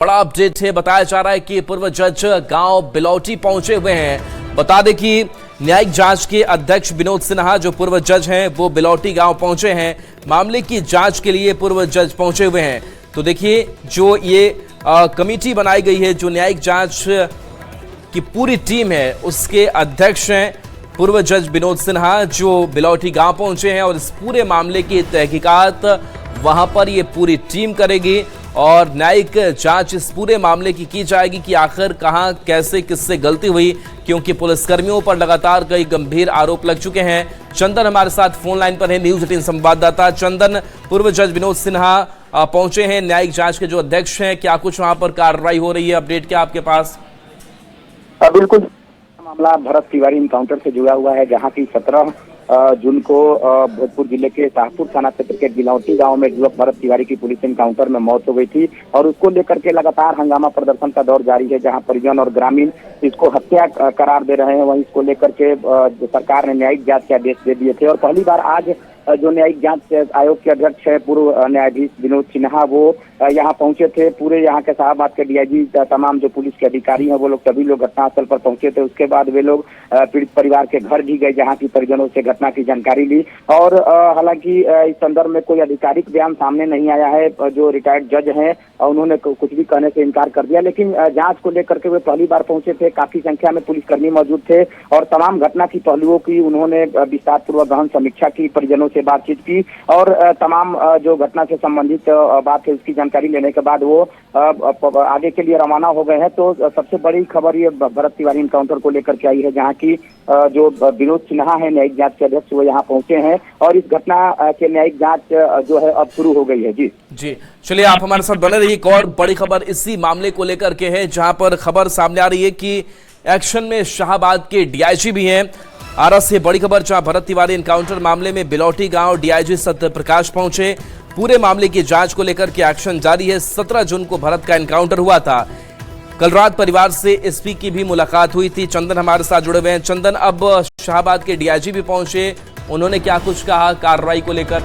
बड़ा अपडेट है। बताया जा रहा है कि पूर्व जज गांव बिलौटी पहुंचे हुए हैं। बता दें कि न्यायिक जांच के अध्यक्ष विनोद सिन्हा जो पूर्व जज हैं वो बिलौटी गांव पहुंचे हैं। मामले की जांच के लिए पूर्व जज पहुंचे हुए हैं। तो देखिए जो ये कमेटी बनाई गई है, जो न्यायिक जांच की पूरी टीम है, उसके अध्यक्ष हैं पूर्व जज विनोद सिन्हा जो बिलौटी गांव पहुंचे हैं और इस पूरे मामले की तहकीकात वहां पर ये पूरी टीम करेगी और न्यायिक जांच इस पूरे मामले की जाएगी कि आखिर कहां कैसे किससे गलती हुई, क्योंकि पुलिसकर्मियों पर लगातार कई गंभीर आरोप लग चुके हैं। चंदन हमारे साथ फोन लाइन पर है, न्यूज 18 संवाददाता चंदन। पूर्व जज विनोद सिन्हा पहुंचे हैं, न्यायिक जांच के जो अध्यक्ष हैं, क्या कुछ वहां पर कार्रवाई हो रही है, अपडेट क्या आपके पास? बिल्कुल, मामला भरत तिवारी इनकाउंटर से जुड़ा हुआ है, जहां की 17 जून को भोजपुर जिले के शाहपुर थाना क्षेत्र के बिलौटी गांव में युवक भरत तिवारी की पुलिस एनकाउंटर में मौत हो गई थी और उसको लेकर के लगातार हंगामा प्रदर्शन का दौर जारी है, जहां परिजन और ग्रामीण इसको हत्या करार दे रहे हैं। वहीं इसको लेकर के सरकार ने न्यायिक जांच के आदेश दे दिए थे और पहली बार आज जो न्यायिक जांच आयोग के अध्यक्ष है पूर्व न्यायाधीश विनोद सिन्हा, वो यहाँ पहुंचे थे। पूरे यहाँ के शाहबाद के डीआईजी, तमाम जो पुलिस के अधिकारी हैं वो लोग, सभी लोग घटनास्थल पर पहुंचे थे। उसके बाद वे लोग पीड़ित परिवार के घर भी गए, जहाँ की परिजनों से घटना की जानकारी ली और हालांकि इस संदर्भ में कोई आधिकारिक बयान सामने नहीं आया है। जो रिटायर्ड जज हैं उन्होंने कुछ भी कहने से इनकार कर दिया, लेकिन जांच को लेकर के वे पहली बार पहुंचे थे। काफी संख्या में पुलिसकर्मी मौजूद थे और तमाम घटना की पहलुओं की उन्होंने विस्तारपूर्वक गहन समीक्षा की, परिजनों से बातचीत की और तमाम जो घटना से संबंधित बात है उसकी जानकारी लेने के बाद वो आगे के लिए रवाना हो गए हैं। तो सबसे बड़ी खबर ये भरत तिवारी इनकाउंटर को लेकर के आई है, जहाँ की जो विनोद सिन्हा है न्यायिक जांच के अध्यक्ष, वो यहाँ पहुंचे हैं और इस घटना के न्यायिक जांच जो है अब शुरू हो गई है। जी चलिए, आप हमारे साथ बने रहिए। एक और बड़ी खबर इसी मामले को लेकर के है, जहां पर खबर सामने आ रही है कि एक्शन में शाहबाद के डीआईजी भी हैं। आरा से बड़ी खबर, जहां भरत तिवारी एनकाउंटर मामले में बिलौटी गांव डीआईजी सत्य प्रकाश पहुंचे। पूरे मामले की जांच को लेकर के एक्शन जारी है। 17 जून को भरत का एनकाउंटर हुआ था। कल रात परिवार से एसपी की भी मुलाकात हुई थी। चंदन हमारे साथ जुड़े हुए हैं। चंदन, अब शाहबाद के डीआईजी भी पहुंचे, उन्होंने क्या कुछ कहा कार्रवाई को लेकर?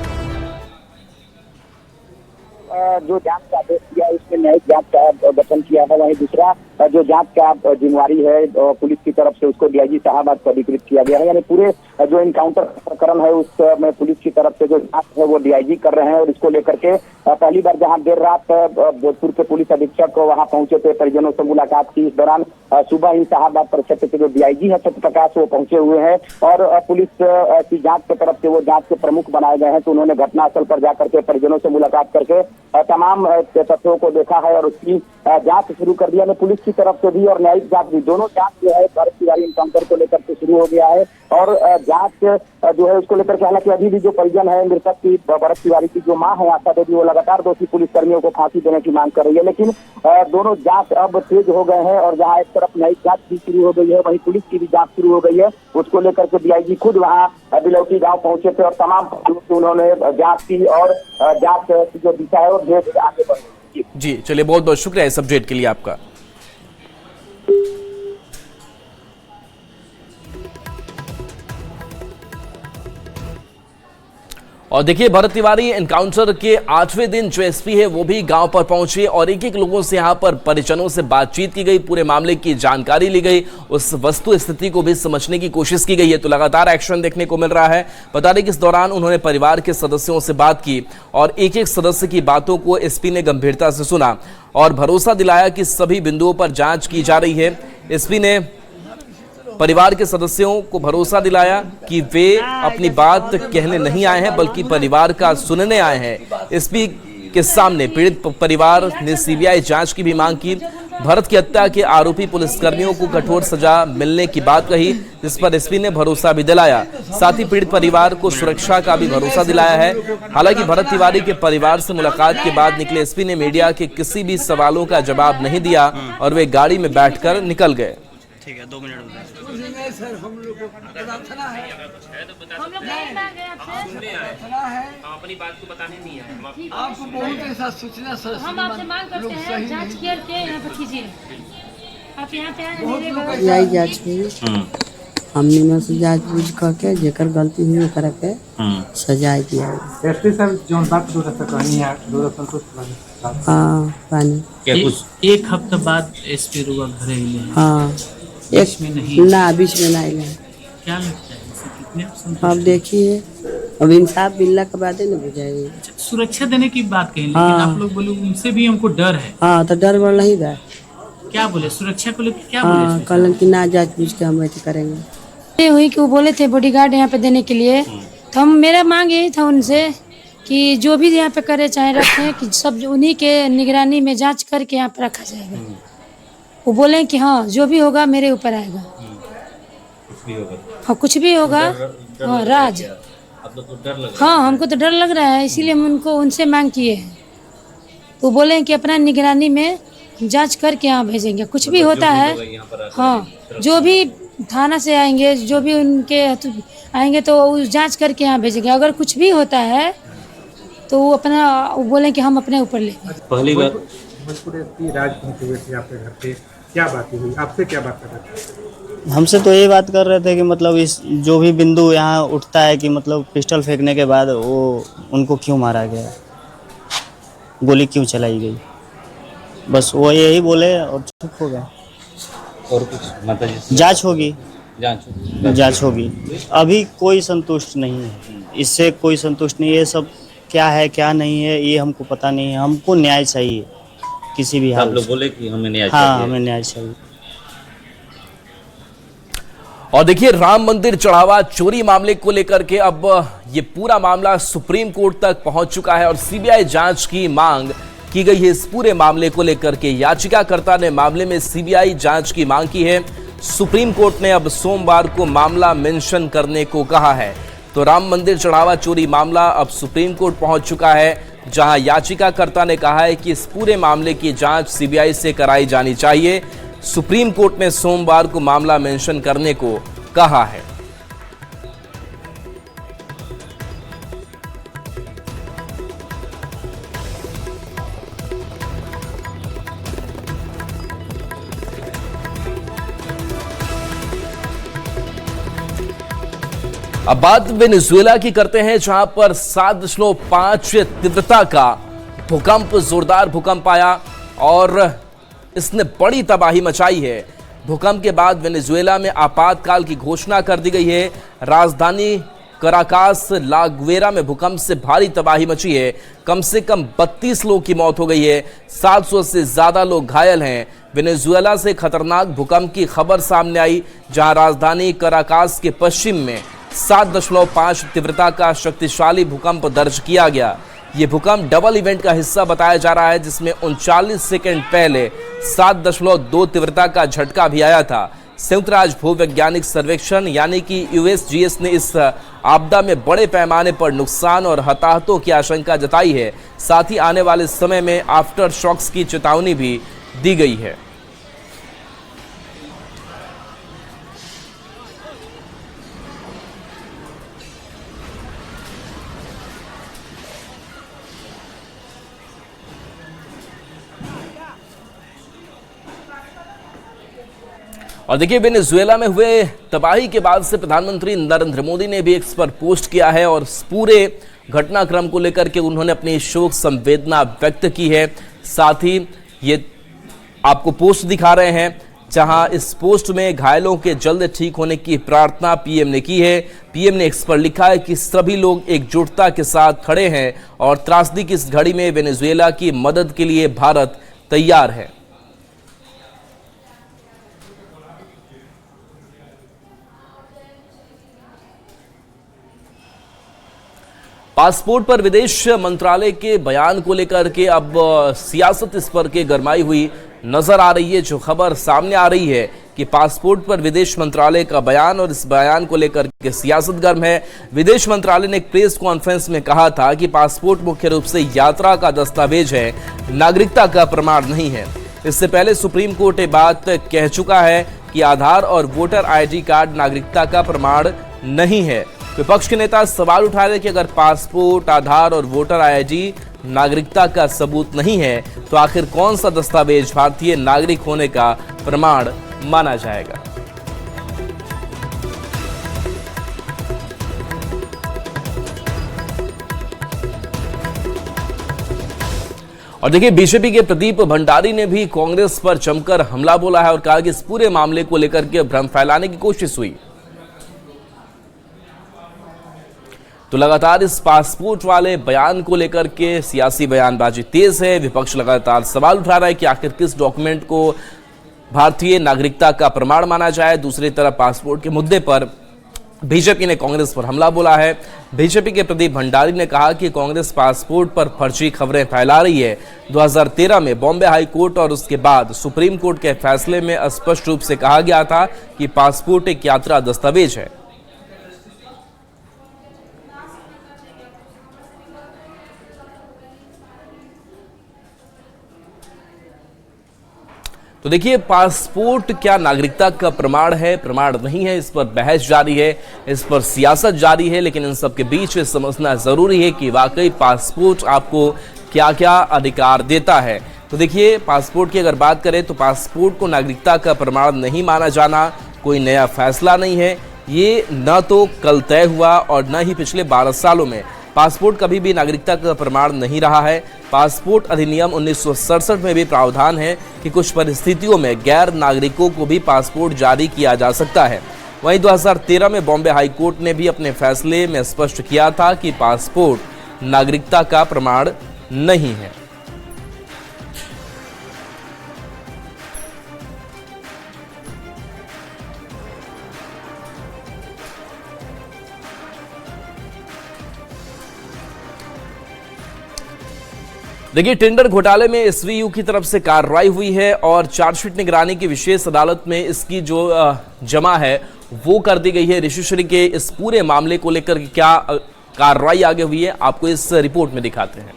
जो जांच का आदेश किया उसमें न्यायिक जांच का गठन किया है। वहीं दूसरा जो जांच का जिम्मेवारी है पुलिस की तरफ से उसको डीआईजी शाहबाद को अधिकृत किया गया है। यानी पूरे जो इनकाउंटर प्रकरण है उसमें पुलिस की तरफ से जो जांच है वो डीआईजी कर रहे हैं और इसको लेकर के पहली बार जहां देर रात भोजपुर के पुलिस अधीक्षक वहां पहुंचे थे, परिजनों से मुलाकात की। इस दौरान सुबह ही शाहबाद परिक्षेत्र के जो डीआईजी है सत्य प्रकाश, वो पहुंचे हुए हैं और पुलिस की जांच की तरफ से वो जांच के प्रमुख बनाए गए हैं। तो उन्होंने घटनास्थल पर जाकर के परिजनों से मुलाकात करके तमाम तथ्यों को देखा है और उसकी जांच शुरू कर दिया है। पुलिस की तरफ से भी और न्यायिक जांच भी, दोनों जांच जो है भरत तिवारी इनकाउंटर को लेकर के शुरू हो गया है और जांच जो है उसको लेकर के, हालांकि अभी भी जो परिजन है मृतक की, भरत तिवारी की जो मां है आशा देवी, वो लगातार दोषी पुलिसकर्मियों को फांसी देने की मांग कर रही है। लेकिन दोनों जांच अब तेज हो गए हैं और जहां एक तरफ न्यायिक जांच भी शुरू हो गई है, वहीं पुलिस की भी जांच शुरू हो गई है। उसको लेकर के डीआईजी खुद वहां बिलौटी गांव पहुंचे थे और तमाम उन्होंने जांच की और जांच की जो दिशा है वो धीरे आगे बढ़ी। जी चलिए, बहुत बहुत शुक्रिया इस अपडेट के लिए आपका। और देखिए, भरत तिवारी एनकाउंटर के 8वें दिन जो एसपी है वो भी गांव पर पहुंचे और एक एक लोगों से यहां पर परिजनों से बातचीत की गई, पूरे मामले की जानकारी ली गई, उस वस्तु स्थिति को भी समझने की कोशिश की गई है। तो लगातार एक्शन देखने को मिल रहा है। बता दें कि इस दौरान उन्होंने परिवार के सदस्यों से बात की और एक एक सदस्य की बातों को एसपी ने गंभीरता से सुना और भरोसा दिलाया कि सभी बिंदुओं पर जांच की जा रही है। एसपी ने परिवार के सदस्यों को भरोसा दिलाया कि वे अपनी बात कहने नहीं आए हैं बल्कि परिवार का सुनने आए हैं। एसपी के सामने पीड़ित परिवार ने सीबीआई जांच की भी मांग की। भरत की हत्या के आरोपी पुलिसकर्मियों को कठोर सजा मिलने की बात कही, जिस पर एसपी ने भरोसा भी दिलाया। साथ ही पीड़ित परिवार को सुरक्षा का भी भरोसा दिलाया है। हालांकि भरत तिवारी के परिवार से मुलाकात के बाद निकले एसपी ने मीडिया के किसी भी सवालों का जवाब नहीं दिया और वे गाड़ी में बैठकर निकल गए। ठीक है, 2 मिनट सर, हम लोग को प्रार्थना है, हम लोग नहीं मांगे आपसे, सुनने आए हैं, अपनी बात को बताने नहीं आए। आपको बहुत ऐसा सूचना सर, हम आपसे मांग करते हैं जांच करके यहाँ पर कीजिए। आप यहाँ पे आए यही जांच में हमने में से जांच बूझ करके जेकर गलती हुई करके सजाए दिया। एसपी सर जो बात दो रस्ता कहनी है, दो रस्ता हाँ पानी। क्या कुछ एक हफ्ते बाद एसपी रुआ घरे ही ले हाँ बीच में नहीं? ना बीच में नहीं है। क्या लगता है इसे कितने संतुष्ट अब देखिए, अब इंसाफ मिलने के बाद ही ना बुझाएगी। अच्छा, सुरक्षा देने की बात कही, लेकिन हाँ। आप लोग बोले उनसे भी हमको डर है। हाँ तो डर बढ़ नहीं गया। क्या बोले सुरक्षा को लेकर, क्या हाँ बोले? कल कि ना जांच बूझ के हम ऐसे करेंगे। ये हुई कि वो बोले थे बॉडीगार्ड यहाँ पे देने के लिए, तो हम मेरा मांग यही था उनसे कि जो भी यहाँ पे करे चाहे रखें, कि सब उन्हीं के निगरानी में जांच करके यहाँ पे रखा जाएगा। वो बोले कि हाँ जो भी होगा मेरे ऊपर आएगा। कुछ भी होगा? हाँ कुछ भी होगा। हाँ राज, आप लोग को डर लग रहा हाँ हमको तो डर लग रहा है, इसीलिए हम उनको उनसे मांग किए हैं। तो बोले कि अपना निगरानी में जांच करके यहाँ भेजेंगे, कुछ भी होता है। यहाँ पर हाँ जो भी थाना से आएंगे, जो भी उनके आएंगे तो उस जांच करके यहाँ भेजेंगे। अगर कुछ भी होता है तो वो अपना वो बोलें कि हम अपने ऊपर लेंगे। पहली बार भोजपुर एसपी राज पहुंचे हुए थे आपके घर पे, क्या बात हुई? आपसे क्या बात कर रहे थे? हमसे तो ये बात कर रहे थे कि मतलब इस जो भी बिंदु यहाँ उठता है कि मतलब पिस्टल फेंकने के बाद वो उनको क्यों मारा गया, गोली क्यों चलाई गई, बस वो यही बोले और चुप हो गए। और कुछ माता जी जांच होगी, जांच होगी। अभी कोई संतुष्ट नहीं है, इससे कोई संतुष्ट नहीं है। ये सब क्या है क्या नहीं है ये हमको पता नहीं है। हमको न्याय चाहिए किसी भी हाल आप लोग से। बोले कि हमें न्याय हाँ चाहिए। हमें न्याय चाहिए। और देखिए, राम मंदिर चढ़ावा चोरी मामले को लेकर के अब ये पूरा मामला सुप्रीम कोर्ट तक पहुंच चुका है और सीबीआई जांच की मांग की गई है। इस पूरे मामले को लेकर के याचिकाकर्ता ने मामले में सीबीआई जांच की मांग की है। सुप्रीम कोर्ट ने अब सोमवार को मामला मेंशन करने को कहा है। तो राम मंदिर चढ़ावा चोरी मामला अब सुप्रीम कोर्ट पहुंच चुका है, जहां याचिकाकर्ता ने कहा है कि इस पूरे मामले की जांच सीबीआई से कराई जानी चाहिए। सुप्रीम कोर्ट ने सोमवार को मामला मेंशन करने को कहा है। अब बात वेनेजुएला की करते हैं, जहां पर 7.5 तीव्रता का भूकंप, जोरदार भूकंप आया और इसने बड़ी तबाही मचाई है। भूकंप के बाद वेनेजुएला में आपातकाल की घोषणा कर दी गई है। राजधानी कराकास लागवेरा में भूकंप से भारी तबाही मची है। कम से कम 32 लोगों की मौत हो गई है, 700 से ज्यादा लोग घायल हैं। वेनेजुएला से खतरनाक भूकंप की खबर सामने आई, जहां राजधानी कराकास के पश्चिम में 7.5 तीव्रता का शक्तिशाली भूकंप दर्ज किया गया। ये भूकंप डबल इवेंट का हिस्सा बताया जा रहा है, जिसमें 39 सेकंड पहले 7.2 तीव्रता का झटका भी आया था। संयुक्त राष्ट्र भूवैज्ञानिक सर्वेक्षण यानी कि यूएसजीएस ने इस आपदा में बड़े पैमाने पर नुकसान और हताहतों की आशंका जताई है। साथ ही आने वाले समय में आफ्टर शॉक्स की चेतावनी भी दी गई है। और देखिए, वेनेजुएला में हुए तबाही के बाद से प्रधानमंत्री नरेंद्र मोदी ने भी एक्स पर पोस्ट किया है और इस पूरे घटनाक्रम को लेकर के उन्होंने अपनी शोक संवेदना व्यक्त की है। साथ ही ये आपको पोस्ट दिखा रहे हैं, जहां इस पोस्ट में घायलों के जल्द ठीक होने की प्रार्थना पीएम ने की है। पीएम ने एक्स पर लिखा है कि सभी लोग एकजुटता के साथ खड़े हैं और त्रासदी की इस घड़ी में वेनेजुएला की मदद के लिए भारत तैयार है। पासपोर्ट पर विदेश मंत्रालय के बयान को लेकर के अब सियासत इस पर के गरमाई हुई नजर आ रही है। जो खबर सामने आ रही है कि पासपोर्ट पर विदेश मंत्रालय का बयान और इस बयान को लेकर के सियासत गर्म है। विदेश मंत्रालय ने एक प्रेस कॉन्फ्रेंस में कहा था कि पासपोर्ट मुख्य रूप से यात्रा का दस्तावेज है, नागरिकता का प्रमाण नहीं है। इससे पहले सुप्रीम कोर्ट ये बात कह चुका है कि आधार और वोटर आईडी कार्ड नागरिकता का प्रमाण नहीं है। विपक्ष के नेता सवाल उठा रहे कि अगर पासपोर्ट, आधार और वोटर आईडी नागरिकता का सबूत नहीं है तो आखिर कौन सा दस्तावेज भारतीय नागरिक होने का प्रमाण माना जाएगा। और देखिए, बीजेपी के प्रदीप भंडारी ने भी कांग्रेस पर जमकर हमला बोला है और कहा कि इस पूरे मामले को लेकर के भ्रम फैलाने की कोशिश हुई। तो लगातार इस पासपोर्ट वाले बयान को लेकर के सियासी बयानबाजी तेज है। विपक्ष लगातार सवाल उठा रहा है कि आखिर किस डॉक्यूमेंट को भारतीय नागरिकता का प्रमाण माना जाए। दूसरी तरफ पासपोर्ट के मुद्दे पर बीजेपी ने कांग्रेस पर हमला बोला है। बीजेपी के प्रदीप भंडारी ने कहा कि कांग्रेस पासपोर्ट पर फर्जी खबरें फैला रही है। 2013 में बॉम्बे हाई कोर्ट और उसके बाद सुप्रीम कोर्ट के फैसले में स्पष्ट रूप से कहा गया था कि पासपोर्ट एक यात्रा दस्तावेज है। तो देखिए, पासपोर्ट क्या नागरिकता का प्रमाण है, प्रमाण नहीं है, इस पर बहस जारी है, इस पर सियासत जारी है। लेकिन इन सब के बीच समझना जरूरी है कि वाकई पासपोर्ट आपको क्या क्या अधिकार देता है। तो देखिए, पासपोर्ट की अगर बात करें तो पासपोर्ट को नागरिकता का प्रमाण नहीं माना जाना कोई नया फैसला नहीं है। ये न तो कल तय हुआ और न ही पिछले 12 सालों में पासपोर्ट कभी भी नागरिकता का प्रमाण नहीं रहा है। पासपोर्ट अधिनियम 1967 में भी प्रावधान है कि कुछ परिस्थितियों में गैर नागरिकों को भी पासपोर्ट जारी किया जा सकता है। वहीं 2013 में बॉम्बे हाई कोर्ट ने भी अपने फैसले में स्पष्ट किया था कि पासपोर्ट नागरिकता का प्रमाण नहीं है। देखिए, टेंडर घोटाले में एसवीयू की तरफ से कार्रवाई हुई है और चार्जशीट निगरानी की विशेष अदालत में इसकी जो जमा है वो कर दी गई है। ऋषिश्री के इस पूरे मामले को लेकर क्या कार्रवाई आगे हुई है, आपको इस रिपोर्ट में दिखाते हैं।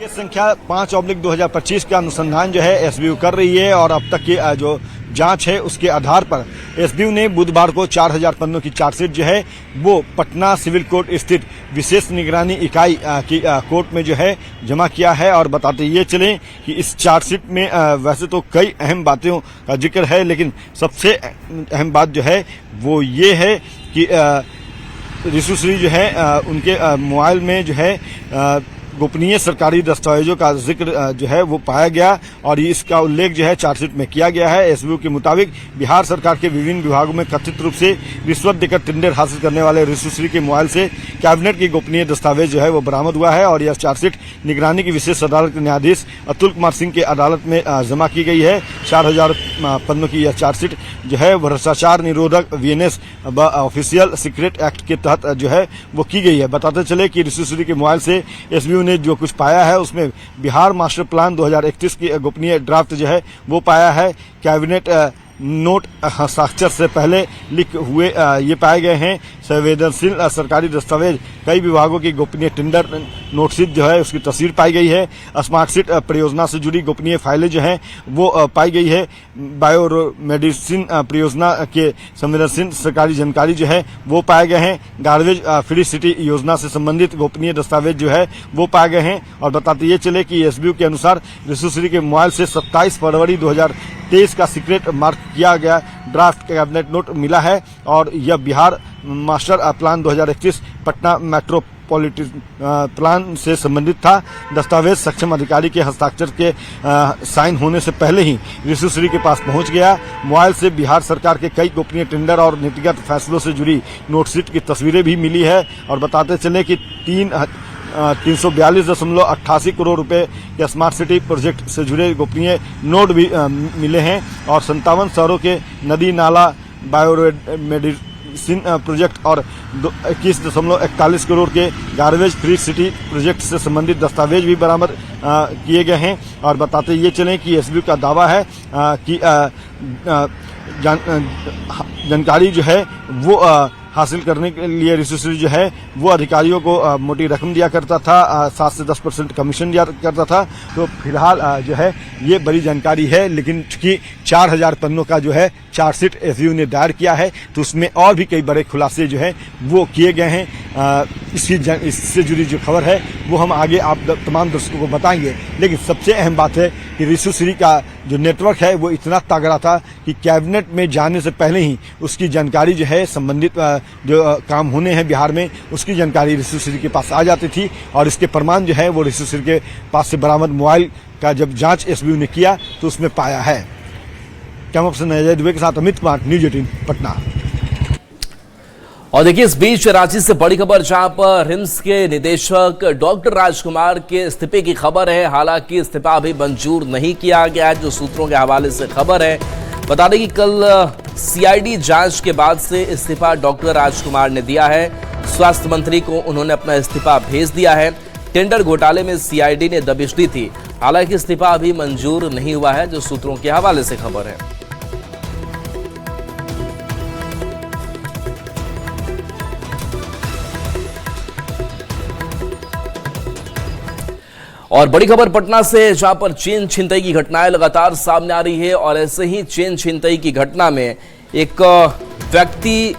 ये संख्या 5/2025 का अनुसंधान जो है एसबीयू कर रही है और अब तक की जो जांच है उसके आधार पर एसबीयू ने बुधवार को 4000 पन्नों की चार्जशीट जो है वो पटना सिविल कोर्ट स्थित विशेष निगरानी इकाई की कोर्ट में जो है जमा किया है। और बताते ये चलें कि इस चार्जशीट में वैसे तो कई अहम बातों का जिक्र है, लेकिन सबसे अहम बात जो है वो ये है कि ऋषिश्री जो है उनके मोबाइल में जो है गोपनीय सरकारी दस्तावेजों का जिक्र जो है वो पाया गया और इसका उल्लेख जो है चार्जशीट में किया गया है। एसबीयू के मुताबिक बिहार सरकार के विभिन्न विभागों में कथित रूप से रिश्वत देकर टेंडर हासिल करने वाले ऋषिश्री के मोबाइल से कैबिनेट की गोपनीय दस्तावेज जो है वो बरामद हुआ है और यह चार्जशीट निगरानी की विशेष अदालत के न्यायाधीश अतुल कुमार सिंह के अदालत में जमा की गई है। 4000 पन्नों की यह चार्जशीट जो है भ्रष्टाचार निरोधक वीएनएस ऑफिशियल सीक्रेट एक्ट के तहत जो है वो की गई है। बताते चले कि ऋषिश्री के मोबाइल से एसबीयू ने जो कुछ पाया है उसमें बिहार मास्टर प्लान 2031 की गोपनीय ड्राफ्ट जो है वो पाया है। कैबिनेट नोट हस्ताक्षर से पहले लिख हुए ये पाए गए हैं। संवेदनशील सरकारी दस्तावेज कई विभागों की गोपनीय टेंडर नोटशीट जो है उसकी तस्वीर पाई गई है। स्मार्ट सिटी परियोजना से जुड़ी गोपनीय फाइलें जो हैं वो पाई गई है। बायोमेडिसिन परियोजना के संवेदनशील सरकारी जानकारी जो है वो पाए गए हैं। गार्बेज फ्री सिटी योजना से संबंधित गोपनीय दस्तावेज जो है वो पाए गए हैं। और बताते ये चले कि एसबीयू के अनुसार ऋषिश्री के मोबाइल से 27 फरवरी 2023 का सीक्रेट मार्क किया गया ड्राफ्ट कैबिनेट नोट मिला है और यह Bihar master plan 2031 Patna metropolitan plan से संबंधित था। दस्तावेज सक्षम अधिकारी के हस्ताक्षर के साइन होने से पहले ही ऋषिश्री के पास पहुंच गया। मोबाइल से बिहार सरकार के कई गोपनीय टेंडर और नीतिगत फैसलों से जुड़ी नोटशीट की तस्वीरें भी मिली है। और बताते चले कि 342.88 करोड़ रुपए के स्मार्ट सिटी प्रोजेक्ट से जुड़े गोपनीय नोट भी मिले हैं और 57 शहरों के नदी नाला बायोमेडिसिन प्रोजेक्ट और 21.41 करोड़ के गार्बेज फ्री सिटी प्रोजेक्ट से संबंधित दस्तावेज भी बरामद किए गए हैं। और बताते ये चलें कि एसबीयू का दावा है कि जानकारी जो है वो हासिल करने के लिए ऋषिश्री जो है वो अधिकारियों को मोटी रकम दिया करता था, 7 से 10% कमीशन दिया करता था। तो फिलहाल जो है ये बड़ी जानकारी है, लेकिन चूंकि 4000 पन्नों का जो है चार्जशीट एसबीयू ने दायर किया है, तो उसमें और भी कई बड़े खुलासे जो है वो किए गए हैं। इससे जुड़ी जो खबर है वो हम आगे आप तमाम दर्शकों को बताएंगे। लेकिन सबसे अहम बात है कि ऋषि श्री का जो नेटवर्क है वो इतना तगड़ा था कि कैबिनेट में जाने से पहले ही उसकी जानकारी जो है संबंधित जो काम होने हैं बिहार में उसकी जानकारी ऋषि श्री के पास आ जाती थी, और इसके प्रमाण जो है वो ऋषि श्री के पास से बरामद मोबाइल का जब जांच एसबीयू ने किया तो उसमें पाया है। कैमरा पर्सन अजय दुबे के साथ अमित कुमार, न्यूज 18 पटना। और देखिए, इस बीच रांची से बड़ी खबर जहां पर रिम्स के निदेशक डॉक्टर राजकुमार के इस्तीफे की खबर है। हालांकि इस्तीफा अभी मंजूर नहीं किया गया है, जो सूत्रों के हवाले से खबर है। बता दें कि कल सीआईडी जांच के बाद से इस्तीफा डॉक्टर राजकुमार ने दिया है। स्वास्थ्य मंत्री को उन्होंने अपना इस्तीफा भेज दिया है। टेंडर घोटाले में सीआईडी ने दबिश दी थी। हालांकि इस्तीफा अभी मंजूर नहीं हुआ है, जो सूत्रों के हवाले से खबर है। और बड़ी खबर पटना से, जहां पर चेन छिनतई की घटनाएं लगातार सामने आ रही है। और ऐसे ही चेन छिनतई की घटना में एक व्यक्ति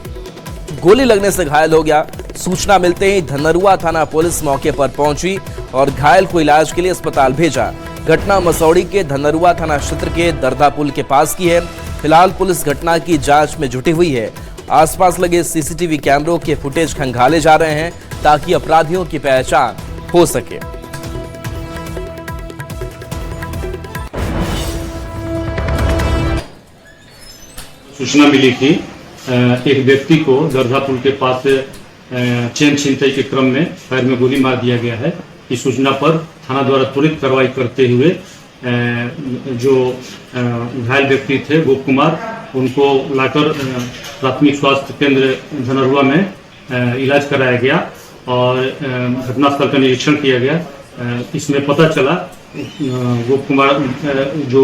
गोली लगने से घायल हो गया। सूचना मिलते ही धनरुआ थाना पुलिस मौके पर पहुंची और घायल को इलाज के लिए अस्पताल भेजा। घटना मसौड़ी के धनरुआ थाना क्षेत्र के दरदा पुल के पास की है। फिलहाल पुलिस घटना की जांच में जुटी हुई है। आसपास लगे सीसीटीवी कैमरों के फुटेज खंगाले जा रहे हैं ताकि अपराधियों की पहचान हो सके। सूचना मिली थी एक व्यक्ति को दरदा पुल के पास चेन छिनतई के क्रम में पैर में गोली मार दिया गया है। इस सूचना पर थाना द्वारा त्वरित कार्रवाई करते हुए जो घायल व्यक्ति थे गोप कुमार, उनको लाकर प्राथमिक स्वास्थ्य केंद्र धनरुआ में इलाज कराया गया और घटनास्थल का निरीक्षण किया गया। इसमें पता चला गोप कुमार जो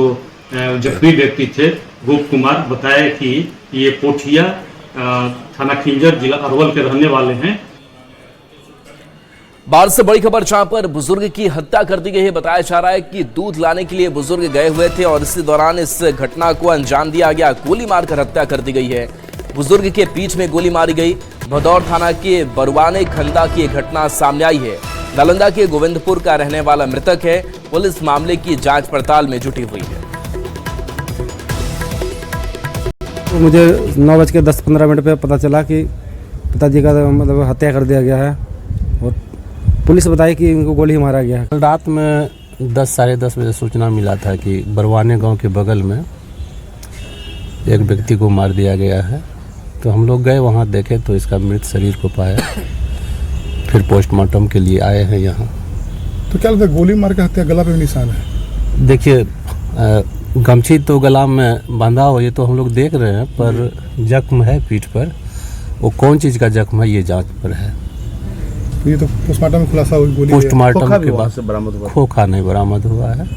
जख्मी व्यक्ति थे गोप कुमार बताया कि ये पोठिया थाना खिंजर जिला अरवल के रहने वाले हैं। बाढ़ से बड़ी खबर, जहां पर बुजुर्ग की हत्या कर दी गई है। बताया जा रहा है कि दूध लाने के लिए बुजुर्ग गए हुए थे और इसी दौरान इस घटना को अंजाम दिया गया। गोली मारकर हत्या कर दी गई है। बुजुर्ग के पीठ में गोली मारी गई। भदौर थाना के बरुआने खंदा की एक घटना सामने आई है। नालंदा के गोविंदपुर का रहने वाला मृतक है। पुलिस मामले की जांच पड़ताल में जुटी हुई है। तो मुझे 9:10-15 पे पता चला कि पिताजी का मतलब हत्या कर दिया गया है और पुलिस बताई कि इनको गोली मारा गया है। रात में 10-10:30 बजे सूचना मिला था कि बरवाने गांव के बगल में एक व्यक्ति को मार दिया गया है। तो हम लोग गए वहां, देखे तो इसका मृत शरीर को पाया। फिर पोस्टमार्टम के लिए आए हैं यहाँ। तो क्या लगता है गोली मार के हत्या, गला पे निशान है? देखिए, गमछी तो गला में बांधा हो ये तो हम लोग देख रहे हैं, पर जख्म है पीठ पर। वो कौन चीज़ का जख्म है ये जांच पर है। ये तो पोस्टमार्टम में खुलासा हुई। गोली पोस्टमार्टम के बाद खोखा नहीं बरामद हुआ है।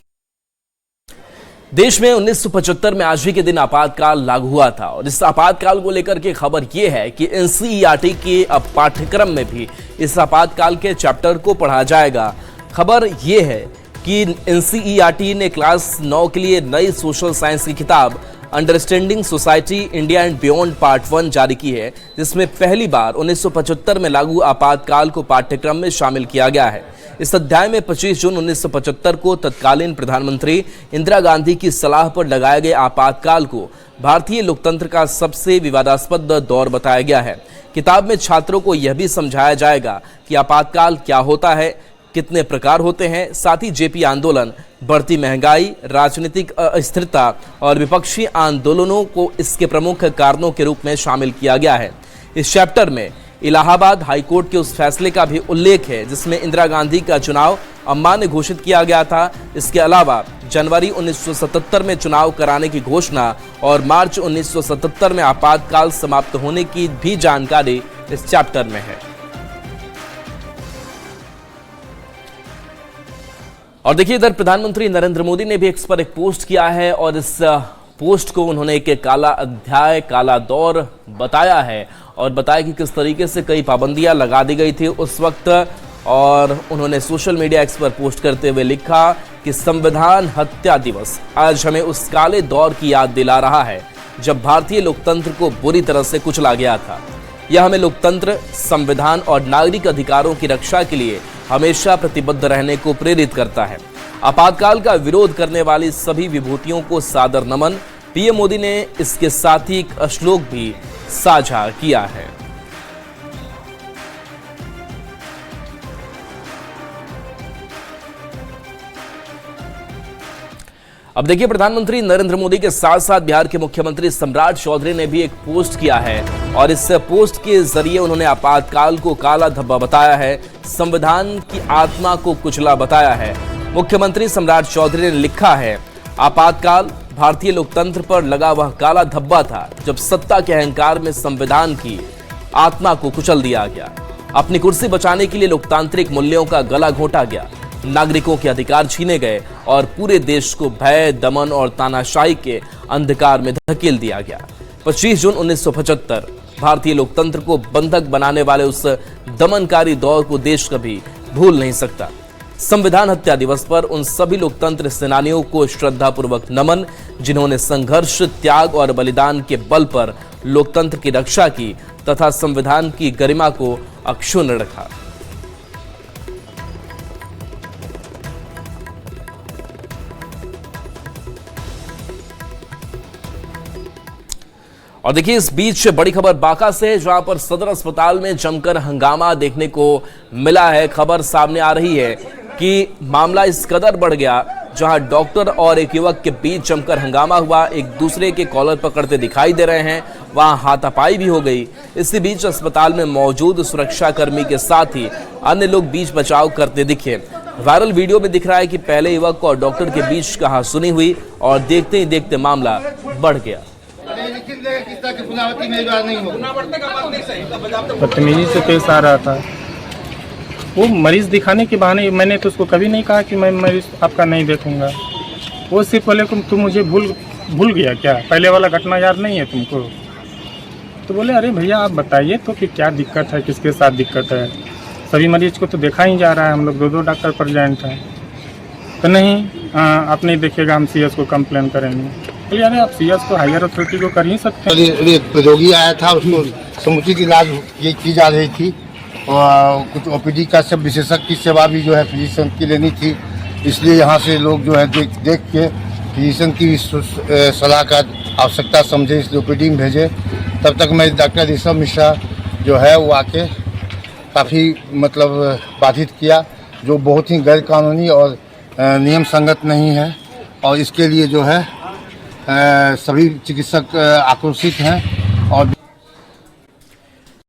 देश में 1975 में आज ही के दिन आपातकाल लागू हुआ था और इस आपातकाल को लेकर के खबर यह है कि एनसीईआरटी के अब पाठ्यक्रम में भी इस आपातकाल के चैप्टर को पढ़ा जाएगा। खबर यह है कि एनसीईआरटी ने क्लास 9 के लिए नई सोशल साइंस की किताब understanding society India and beyond part 1 जारी की है, जिसमें पहली बार 1975 में लागू आपातकाल को पाठ्यक्रम में शामिल किया गया है। इस अध्याय में 25 जून 1975 को तत्कालीन प्रधानमंत्री इंदिरा गांधी की सलाह पर लगाए गए आपातकाल को भारतीय लोकतंत्र का सबसे विवादास्पद दौर बताया गया है। किताब में छात्रों को यह भी समझाया जाएगा कि आपातकाल क्या होता है, कितने प्रकार होते हैं, साथ ही जेपी आंदोलन, बढ़ती महंगाई, राजनीतिक अस्थिरता और विपक्षी आंदोलनों को इसके प्रमुख कारणों के रूप में शामिल किया गया है। इस चैप्टर में इलाहाबाद हाईकोर्ट के उस फैसले का भी उल्लेख है जिसमें इंदिरा गांधी का चुनाव अम्मान्य घोषित किया गया था। इसके अलावा जनवरी 1977 में चुनाव कराने की घोषणा और मार्च 1977 में आपातकाल समाप्त होने की भी जानकारी इस चैप्टर में है। और देखिए, इधर प्रधानमंत्री नरेंद्र मोदी ने भी इस पर एक पोस्ट किया है और इस पोस्ट को उन्होंने एक काला अध्याय, काला दौर बताया है और बताया कि किस तरीके से कई पाबंदियां लगा दी गई थी उस वक्त। और उन्होंने सोशल मीडिया एक्स पर पोस्ट करते हुए लिखा कि संविधान हत्या दिवस आज हमें उस काले दौर की याद दिला रहा है जब भारतीय लोकतंत्र को बुरी तरह से कुचला गया था। यह हमें लोकतंत्र, संविधान और नागरिक अधिकारों की रक्षा के लिए हमेशा प्रतिबद्ध रहने को प्रेरित करता है। आपातकाल का विरोध करने वाली सभी विभूतियों को सादर नमन। पीएम मोदी ने इसके साथ ही एक श्लोक भी साझा किया है। अब देखिए, प्रधानमंत्री नरेंद्र मोदी के साथ साथ बिहार के मुख्यमंत्री सम्राट चौधरी ने भी एक पोस्ट किया है और इस पोस्ट के जरिए उन्होंने आपातकाल को काला धब्बा बताया है, संविधान की आत्मा को कुचला बताया है। मुख्यमंत्री सम्राट चौधरी ने लिखा है, आपातकाल भारतीय लोकतंत्र पर लगा वह काला धब्बा था जब सत्ता के अहंकार में संविधान की आत्मा को कुचल दिया गया। अपनी कुर्सी बचाने के लिए लोकतांत्रिक मूल्यों का गला घोंटा गया, नागरिकों के अधिकार छीने गए और पूरे देश को भय, दमन और तानाशाही के अंधकार में धकेल दिया गया। 25 जून 1975 भारतीय लोकतंत्र को बंधक बनाने वाले उस दमनकारी दौर को देश कभी भूल नहीं सकता। संविधान हत्या दिवस पर उन सभी लोकतंत्र सेनानियों को श्रद्धापूर्वक नमन जिन्होंने संघर्ष, त्याग और बलिदान के बल पर लोकतंत्र की रक्षा की तथा संविधान की गरिमा को अक्षुण्ण रखा। और देखिए, इस बीच बड़ी खबर बांका से है जहां पर सदर अस्पताल में जमकर हंगामा देखने को मिला है। खबर सामने आ रही है कि मामला इस कदर बढ़ गया जहां डॉक्टर और एक युवक के बीच जमकर हंगामा हुआ, एक दूसरे के कॉलर पकड़ते दिखाई दे रहे हैं, वहां हाथापाई भी हो गई। इसी बीच अस्पताल में मौजूद सुरक्षाकर्मी के साथ ही अन्य लोग बीच बचाव करते दिखे। वायरल वीडियो में दिख रहा है कि पहले युवक और डॉक्टर के बीच कहासुनी हुई और देखते ही देखते मामला बढ़ गया। बदतमीजी से पेश आ रहा था। वो मरीज दिखाने के बहाने, मैंने तो उसको कभी नहीं कहा कि मैं मरीज आपका नहीं देखूंगा। वो सिर्फ बोले तुम मुझे भूल गया क्या, पहले वाला घटना याद नहीं है तुमको? तो बोले अरे भैया आप बताइए तो कि क्या दिक्कत है, किसके साथ दिक्कत है? सभी मरीज को तो देखा ही जा रहा है, हम लोग 2 डॉक्टर प्रेजेंट हैं। तो नहीं, आप नहीं देखिएगा, हम सीएस को कंप्लेन करेंगे। बोलिए अरे आप सीएस को, हायर अथॉरिटी को कर ही सकते हैं। रोगी आया था, उसको समुचित इलाज ये की जा रही थी और कुछ ओपीडी का सब विशेषज्ञ की सेवा भी जो है फिजिशियन की लेनी थी, इसलिए यहाँ से लोग जो है देख के फिजिशियन की सलाह का आवश्यकता समझे इसलिए ओपीडी में भेजे। तब तक मैं डॉक्टर ऋषभ मिश्रा जो है वो आके काफ़ी मतलब बाधित किया, जो बहुत ही गैर कानूनी और नियम संगत नहीं है और इसके लिए जो है सभी चिकित्सक आक्रोशित हैं।